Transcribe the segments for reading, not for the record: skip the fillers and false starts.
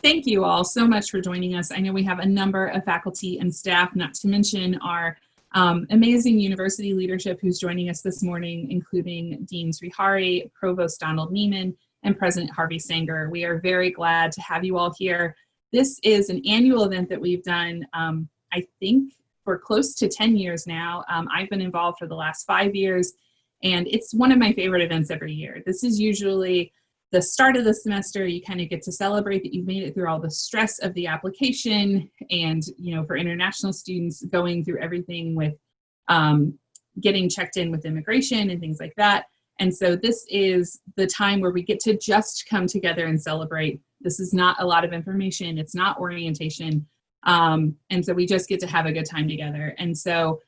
Thank you all so much for joining us. I know we have a number of faculty and staff, not to mention our amazing university leadership who's joining us this morning, including Dean Srihari, Provost Nieman, and President Harvey Stenger. We are very glad to have you all here. This is an annual event that we've done, I think, for close to 10 years now. I've been involved for the last 5 years, and it's one of my favorite events every year. This is usually the start of the semester. You kind of get to celebrate that you've made it through all the stress of the application, and for international students, going through everything with getting checked in with immigration and things like that. And so this is the time where we get to just come together and celebrate. This is not a lot of information. It's not orientation. And so we just get to have a good time together. And so,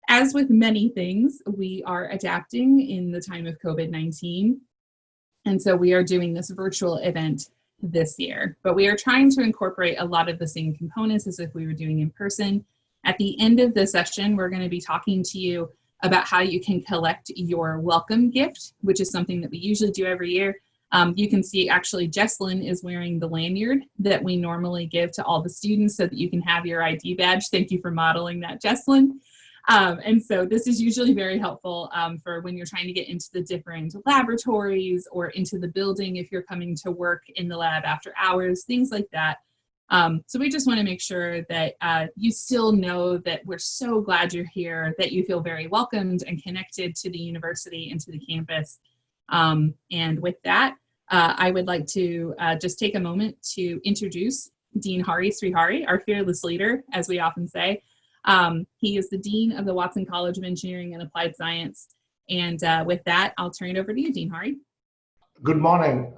as with many things, we are adapting in the time of COVID-19. And so we are doing this virtual event this year, but we are trying to incorporate a lot of the same components as if we were doing in person. At the end of the session, we're going to be talking to you about how you can collect your welcome gift, which is something that we usually do every year. You can see actually Jesslyn is wearing the lanyard that we normally give to all the students so that you can have your ID badge. Thank you for modeling that, Jesslyn. And so this is usually very helpful for when you're trying to get into the different laboratories or into the building if you're coming to work in the lab after hours, things like that. So we just want to make sure that you still know that we're so glad you're here, that you feel very welcomed and connected to the university and to the campus. And with that, I would like to just take a moment to introduce Dean Srihari, our fearless leader, as we often say. He is the Dean of the Watson College of Engineering and Applied Science. And with that, I'll turn it over to you, Dean Hari. Good morning,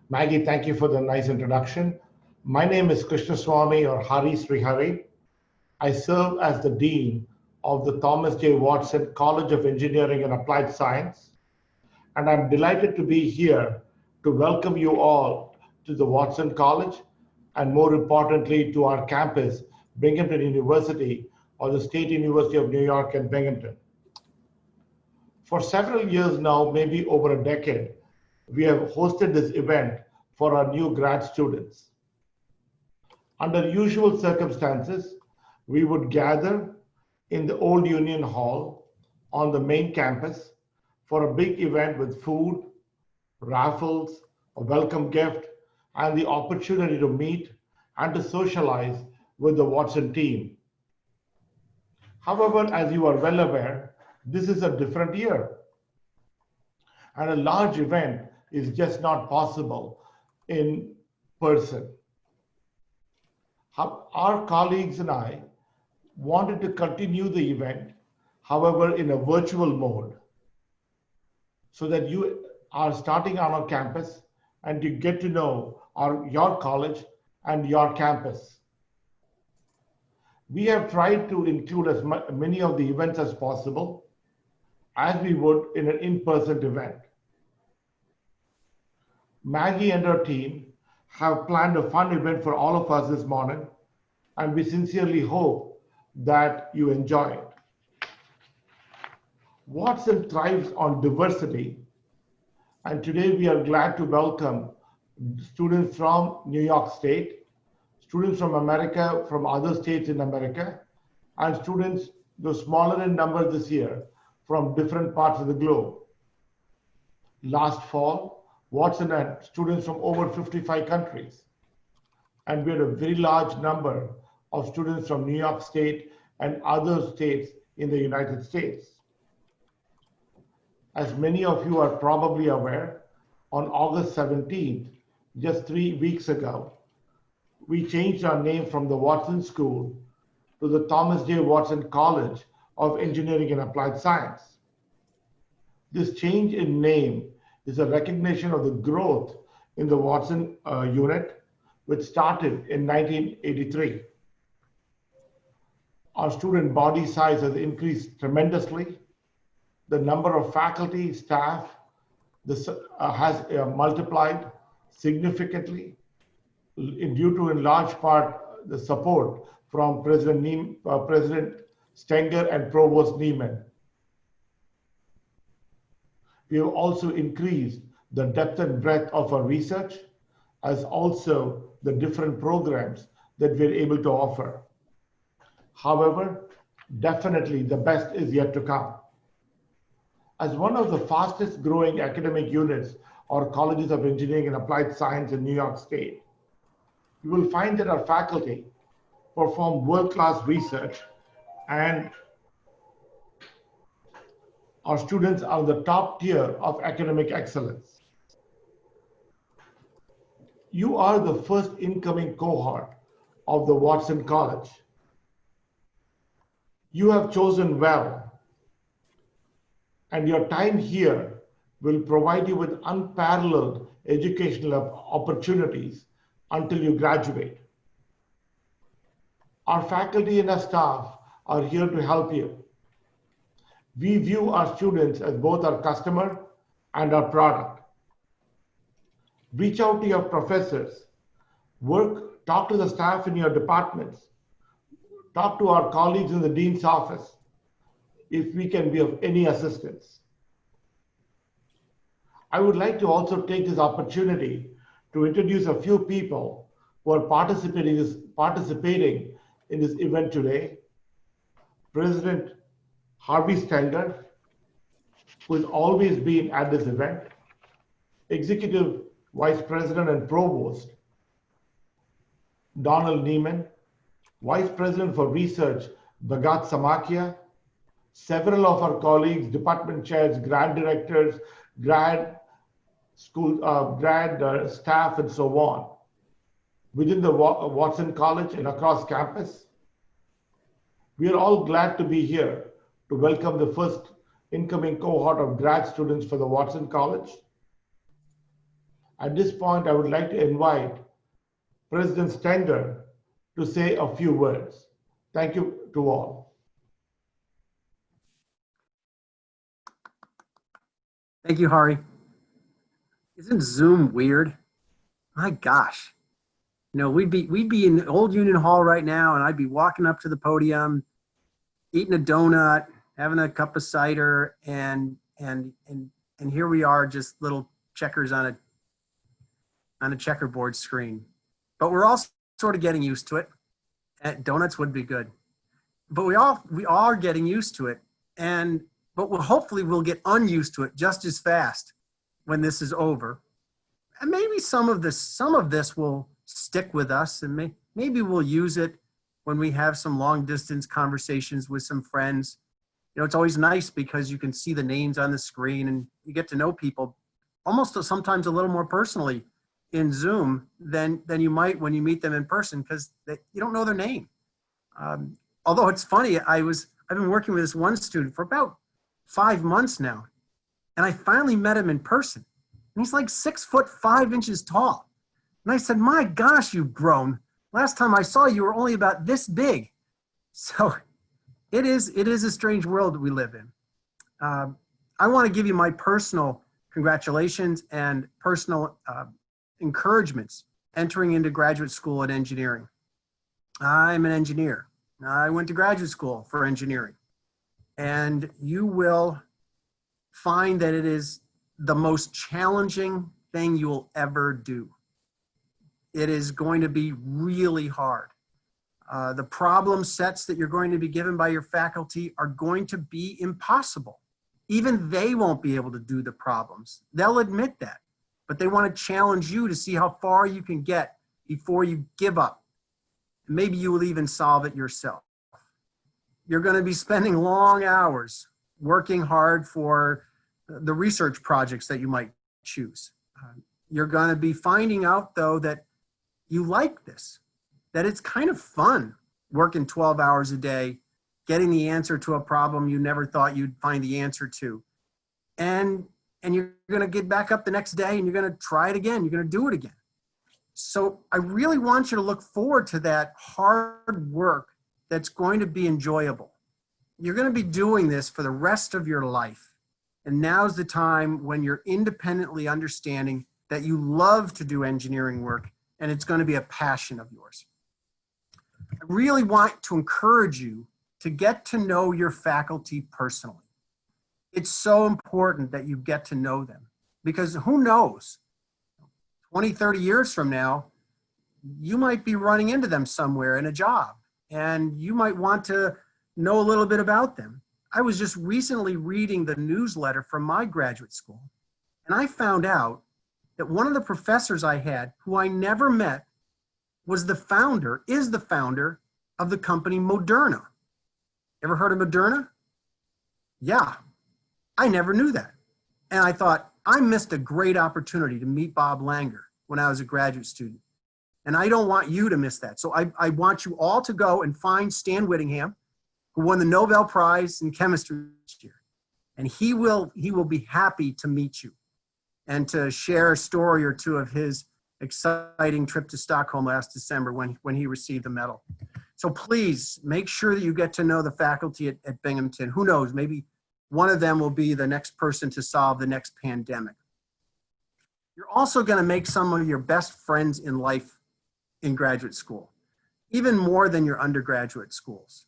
Maggie. Thank you for the nice introduction. My name is Krishnaswamy or Hari Srihari. I serve as the Dean of the Thomas J. Watson College of Engineering and Applied Science. And I'm delighted to be here to welcome you all to the Watson College, and more importantly, to our campus, Binghamton University, or the State University of New York in Binghamton. For several years now, maybe over a decade, we have hosted this event for our new grad students. Under usual circumstances, we would gather in the old Union Hall on the main campus for a big event with food, raffles, a welcome gift, and the opportunity to meet and to socialize with the Watson team. However, as you are well aware, this is a different year, and a large event is just not possible in person. Our colleagues and I wanted to continue the event, however, in a virtual mode, so that you are starting on our campus and you get to know your college and your campus. We have tried to include as many of the events as possible as we would in an in-person event. Maggie and her team have planned a fun event for all of us this morning, and we sincerely hope that you enjoy it. Watson thrives on diversity, and today we are glad to welcome students from New York State, students from America, from other states in America, and students, though smaller in number this year, from different parts of the globe. Last fall, Watson had students from over 55 countries, and we had a very large number of students from New York State and other states in the United States. As many of you are probably aware, on August 17th, just 3 weeks ago, we changed our name from the Watson School to the Thomas J. Watson College of Engineering and Applied Science. This change in name is a recognition of the growth in the Watson unit, which started in 1983. Our student body size has increased tremendously. The number of faculty, staff has multiplied significantly due to, in large part, the support from President Stenger and Provost Nieman. We have also increased the depth and breadth of our research, as also the different programs that we're able to offer. However, definitely the best is yet to come. As one of the fastest growing academic units or colleges of engineering and applied science in New York State, you will find that our faculty perform world-class research and our students are the top tier of academic excellence. You are the first incoming cohort of the Watson College. You have chosen well, and your time here will provide you with unparalleled educational opportunities until you graduate. Our faculty and our staff are here to help you. We view our students as both our customer and our product. Reach out to your professors, talk to the staff in your departments, talk to our colleagues in the dean's office if we can be of any assistance. I would like to also take this opportunity to introduce a few people who are participating in this event today. President Harvey Stenger, who has always been at this event. Executive Vice President and Provost Donald Nieman, Vice President for Research Bhagat Samakia, several of our colleagues, department chairs, grad directors, grad school, staff, and so on, within the Watson College and across campus. We are all glad to be here to welcome the first incoming cohort of grad students for the Watson College. At this point, I would like to invite President Stenger to say a few words. Thank you to all. Thank you, Hari. Isn't Zoom weird? My gosh. You know, we'd be in Old Union Hall right now, and I'd be walking up to the podium, eating a donut, having a cup of cider, and here we are, just little checkers on a checkerboard screen. But we're all sort of getting used to it. Donuts would be good, but we are getting used to it, but hopefully we'll get unused to it just as fast when this is over. And maybe some of this will stick with us, and maybe we'll use it when we have some long distance conversations with some friends. You know, it's always nice because you can see the names on the screen and you get to know people almost sometimes a little more personally in Zoom than you might when you meet them in person, because you don't know their name. Although it's funny, I've been working with this one student for about 5 months now, and I finally met him in person. And he's like 6'5" tall. And I said, "My gosh, you've grown. Last time I saw you were only about this big." So it is a strange world that we live in. I want to give you my personal congratulations and personal encouragements entering into graduate school in engineering. I'm an engineer. I went to graduate school for engineering, and you will find that it is the most challenging thing you will ever do. It is going to be really hard. The problem sets that you're going to be given by your faculty are going to be impossible. Even they won't be able to do the problems. They'll admit that, but they want to challenge you to see how far you can get before you give up. Maybe you will even solve it yourself. You're going to be spending long hours working hard for the research projects that you might choose. You're going to be finding out, though, that you like this, that it's kind of fun working 12 hours a day, getting the answer to a problem you never thought you'd find the answer to. And you're going to get back up the next day and you're going to try it again. You're going to do it again. So I really want you to look forward to that hard work that's going to be enjoyable. You're going to be doing this for the rest of your life. And now's the time when you're independently understanding that you love to do engineering work and it's going to be a passion of yours. I really want to encourage you to get to know your faculty personally. It's so important that you get to know them, because who knows, 20, 30 years from now, you might be running into them somewhere in a job, and you might want to know a little bit about them. I was just recently reading the newsletter from my graduate school, and I found out that one of the professors I had, who I never met, is the founder of the company Moderna. Ever heard of Moderna? Yeah, I never knew that. And I thought, I missed a great opportunity to meet Bob Langer when I was a graduate student. And I don't want you to miss that. So I want you all to go and find Stan Whittingham, who won the Nobel Prize in chemistry this year. And he will be happy to meet you and to share a story or two of his exciting trip to Stockholm last December when he received the medal. So please make sure that you get to know the faculty at Binghamton. Who knows, maybe one of them will be the next person to solve the next pandemic. You're also going to make some of your best friends in life in graduate school, even more than your undergraduate schools,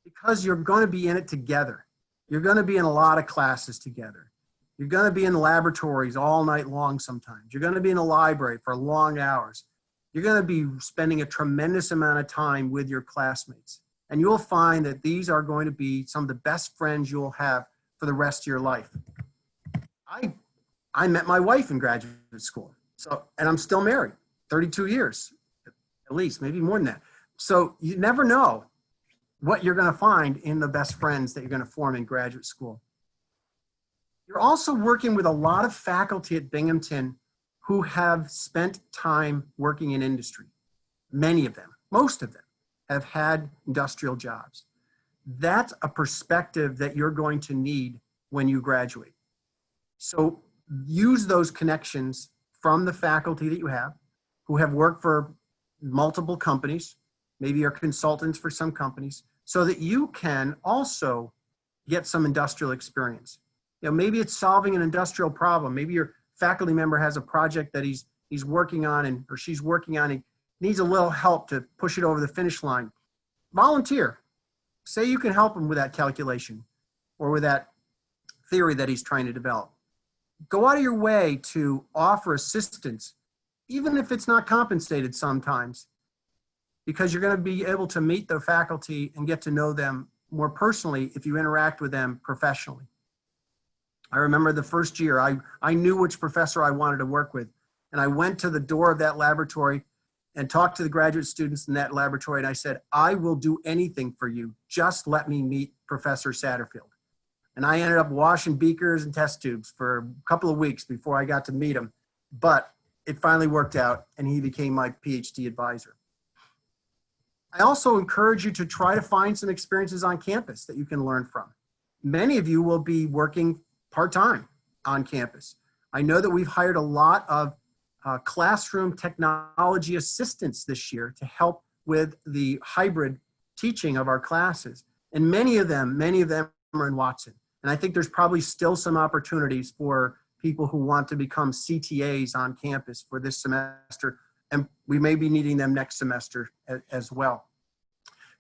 because you're going to be in it together. You're going to be in a lot of classes together. You're going to be in laboratories all night long sometimes. You're going to be in a library for long hours. You're going to be spending a tremendous amount of time with your classmates. And you'll find that these are going to be some of the best friends you'll have for the rest of your life. I met my wife in graduate school, and I'm still married, 32 years, at least, maybe more than that. So you never know what you're going to find in the best friends that you're going to form in graduate school. You're also working with a lot of faculty at Binghamton who have spent time working in industry. Many of them, most of them, have had industrial jobs. That's a perspective that you're going to need when you graduate. So use those connections from the faculty that you have who have worked for multiple companies, maybe you're consultants for some companies, so that you can also get some industrial experience. You know, maybe it's solving an industrial problem. Maybe your faculty member has a project that he's working on or she's working on and needs a little help to push it over the finish line. Volunteer. Say you can help him with that calculation or with that theory that he's trying to develop. Go out of your way to offer assistance, even if it's not compensated sometimes, because you're going to be able to meet the faculty and get to know them more personally if you interact with them professionally. I remember the first year, I knew which professor I wanted to work with, and I went to the door of that laboratory and talked to the graduate students in that laboratory, and I said, I will do anything for you. Just let me meet Professor Satterfield. And I ended up washing beakers and test tubes for a couple of weeks before I got to meet him. But it finally worked out, and he became my PhD advisor. I also encourage you to try to find some experiences on campus that you can learn from. Many of you will be working part-time on campus. I know that we've hired a lot of classroom technology assistants this year to help with the hybrid teaching of our classes. And many of them are in Watson. And I think there's probably still some opportunities for people who want to become CTAs on campus for this semester. And we may be needing them next semester as well.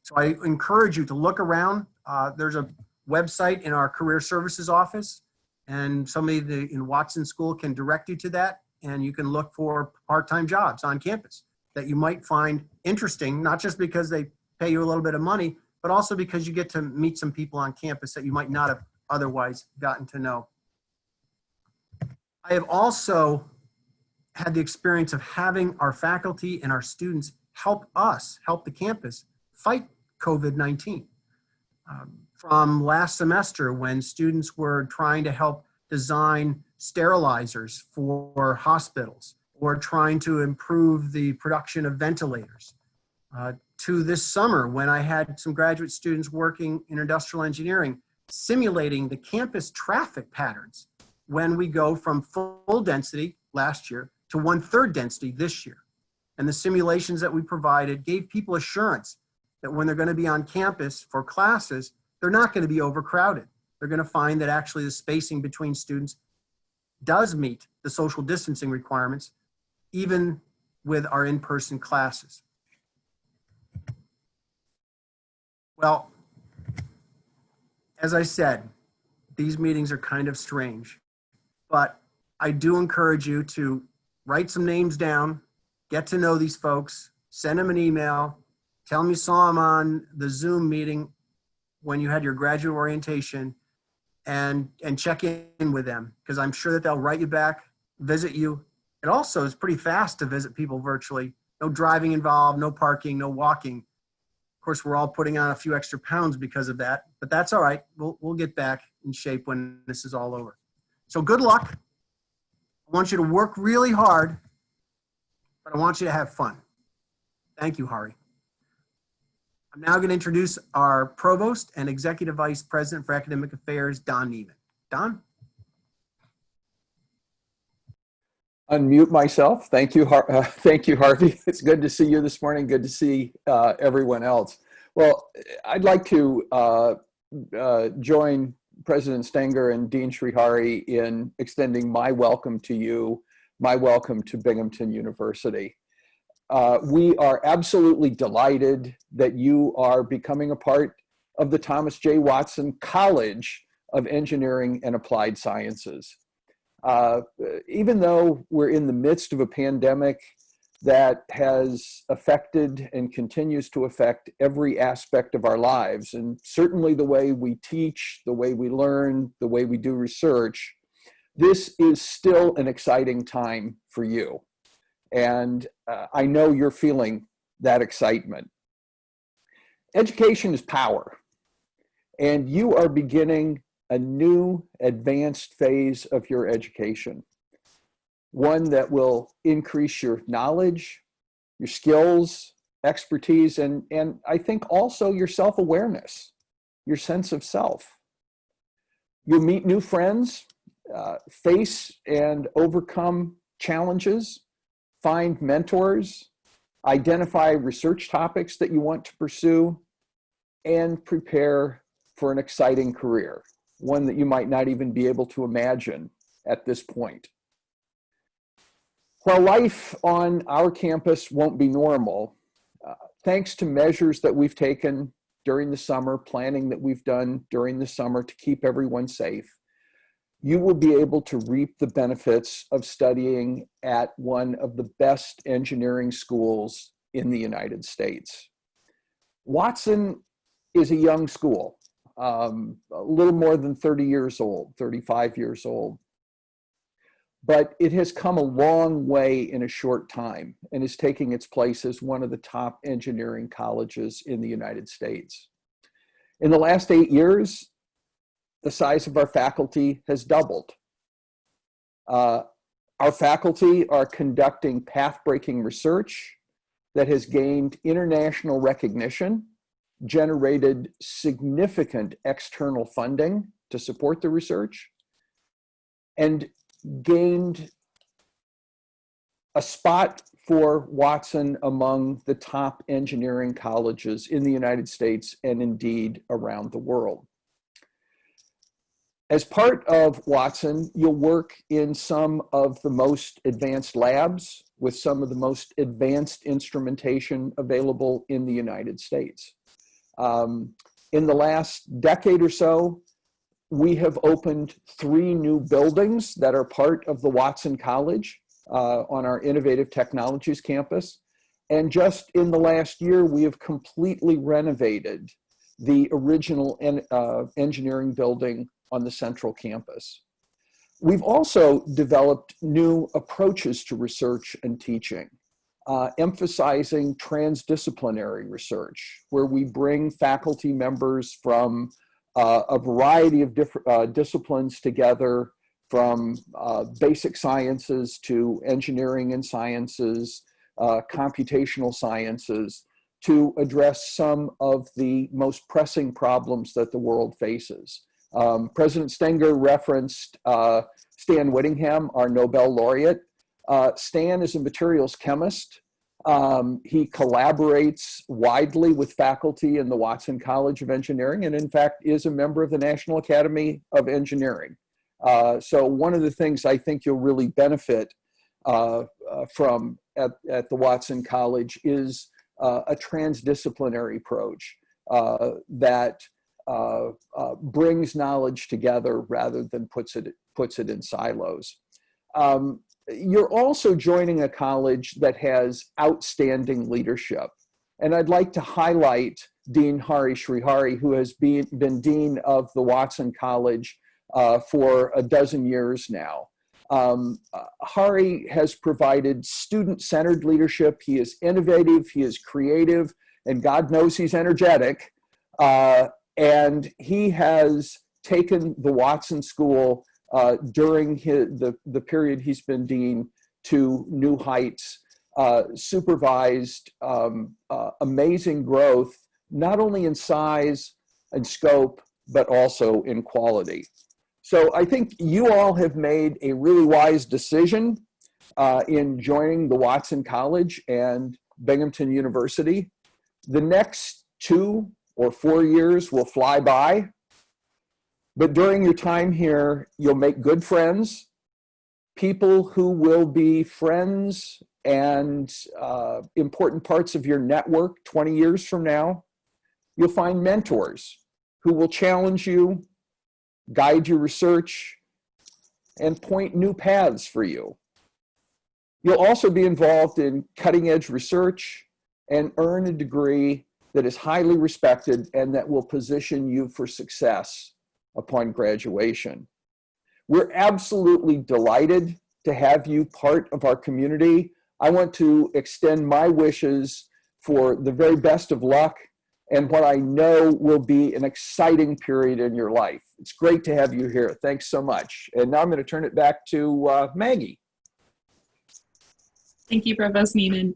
So I encourage you to look around. There's a website in our career services office, and somebody in Watson School can direct you to that. And you can look for part-time jobs on campus that you might find interesting, not just because they pay you a little bit of money, but also because you get to meet some people on campus that you might not have otherwise gotten to know. I have also had the experience of having our faculty and our students help the campus fight COVID-19. From last semester, when students were trying to help design sterilizers for hospitals or trying to improve the production of ventilators, to this summer when I had some graduate students working in industrial engineering, simulating the campus traffic patterns when we go from full density last year to 1/3 density this year. And the simulations that we provided gave people assurance that when they're going to be on campus for classes, they're not going to be overcrowded. They're going to find that actually the spacing between students does meet the social distancing requirements, even with our in-person classes. Well, as I said, these meetings are kind of strange, but I do encourage you to write some names down, get to know these folks, send them an email, tell them you saw them on the Zoom meeting when you had your graduate orientation, and check in with them, because I'm sure that they'll write you back, visit you. It also is pretty fast to visit people virtually. No driving involved, no parking, no walking. Of course, we're all putting on a few extra pounds because of that, but that's all right. We'll get back in shape when this is all over. So good luck. I want you to work really hard, but I want you to have fun. Thank you, Harvey. I'm now going to introduce our Provost and Executive Vice President for Academic Affairs, Don Nieman. Don? Unmute myself. Thank you, thank you, Harvey. It's good to see you this morning. Good to see everyone else. Well, I'd like to join President Stenger and Dean Srihari in extending my welcome to you, my welcome to Binghamton University. We are absolutely delighted that you are becoming a part of the Thomas J. Watson College of Engineering and Applied Sciences. Even though we're in the midst of a pandemic that has affected and continues to affect every aspect of our lives, and certainly the way we teach, the way we learn, the way we do research, this is still an exciting time for you. And I know you're feeling that excitement. Education is power, and you are beginning a new advanced phase of your education, one that will increase your knowledge, your skills, expertise, and I think also your self-awareness, your sense of self. You'll meet new friends, face and overcome challenges, find mentors, identify research topics that you want to pursue, and prepare for an exciting career, one that you might not even be able to imagine at this point. While life on our campus won't be normal, thanks to measures that we've taken during the summer, planning that we've done during the summer to keep everyone safe, you will be able to reap the benefits of studying at one of the best engineering schools in the United States. Watson is a young school, a little more than 30 years old, 35 years old. But it has come a long way in a short time and is taking its place as one of the top engineering colleges in the United States. In the last 8 years, the size of our faculty has doubled. Our faculty are conducting path-breaking research that has gained international recognition, generated significant external funding to support the research, and gained a spot for Watson among the top engineering colleges in the United States and indeed around the world. As part of Watson, you'll work in some of the most advanced labs with some of the most advanced instrumentation available in the United States. In the last decade or so, we have opened 3 new buildings that are part of the Watson College on our Innovative Technologies campus. And just in the last year, we have completely renovated the original engineering building on the central campus. We've also developed new approaches to research and teaching, emphasizing transdisciplinary research, where we bring faculty members from a variety of different disciplines together, from basic sciences to engineering and sciences, computational sciences, to address some of the most pressing problems that the world faces. President Stenger referenced Stan Whittingham, our Nobel laureate. Stan is a materials chemist. He collaborates widely with faculty in the Watson College of Engineering, and in fact is a member of the National Academy of Engineering. So one of the things I think you'll really benefit from at the Watson College is a transdisciplinary approach that brings knowledge together rather than puts it in silos. you're also joining a college that has outstanding leadership. And I'd like to highlight Dean Harvey Srihari, who has been Dean of the Watson College for a dozen years now. Hari has provided student-centered leadership. He is innovative, he is creative, and God knows he's energetic. And he has taken the Watson School during the period he's been dean to new heights, supervised amazing growth, not only in size and scope, but also in quality. So I think you all have made a really wise decision in joining the Watson College and Binghamton University. The next 2 or 4 years will fly by, but during your time here, you'll make good friends, people who will be friends and important parts of your network 20 years from now. You'll find mentors who will challenge you, guide your research, and point new paths for you. You'll also be involved in cutting-edge research and earn a degree that is highly respected and that will position you for success upon graduation. We're absolutely delighted to have you part of our community. I want to extend my wishes for the very best of luck and what I know will be an exciting period in your life. It's great to have you here. Thanks so much. And now I'm going to turn it back to Maggie. Thank you, Provost Nieman.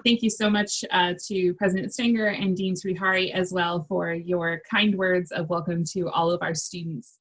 Thank you so much to President Stenger and Dean Srihari as well for your kind words of welcome to all of our students.